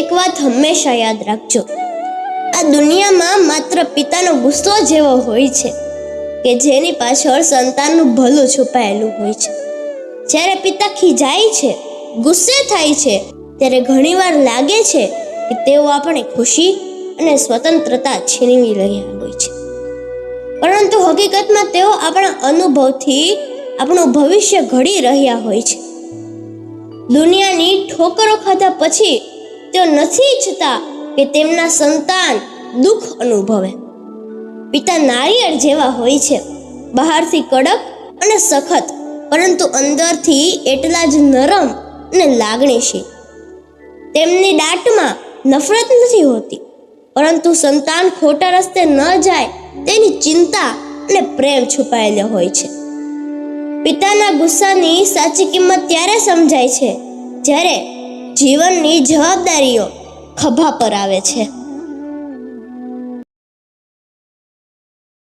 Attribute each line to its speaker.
Speaker 1: એક વાત હંમેશા યાદ રાખજો, આ દુનિયામાં માત્ર પિતાનો ગુસ્સો જ એવો હોય છે કે જેની પાછળ સંતાનનું ભલું છુપાયેલું હોય છે. જ્યારે પિતા ખીજાય છે, ગુસ્સે થાય છે, ત્યારે ઘણીવાર લાગે છે કે તેઓ આપણે ખુશી અને સ્વતંત્રતા છીનવી રહ્યા હોય છે, પરંતુ હકીકતમાં તેઓ આપણા અનુભવથી આપણું ભવિષ્ય ઘડી રહ્યા હોય છે. દુનિયાની ઠોકરો ખાધા પછી તેઓ નથી ઈચ્છતા કે તેમના સંતાન દુઃખ અનુભવે. પિતા નાળિયેર જેવા હોય છે, બહારથી કડક અને સખત, પરંતુ અંદરથી એટલા જ નરમ અને લાગણીશીલ. તેમની દાંતમાં નફરત નથી હોતી, પરંતુ સંતાન ખોટા રસ્તે ન જાય તેની ચિંતા અને પ્રેમ છુપાયેલો હોય છે. પિતાના ગુસ્સાની સાચી કિંમત ત્યારે સમજાય છે જ્યારે જીવનની જવાબદારીઓ ખભા પર આવે છે.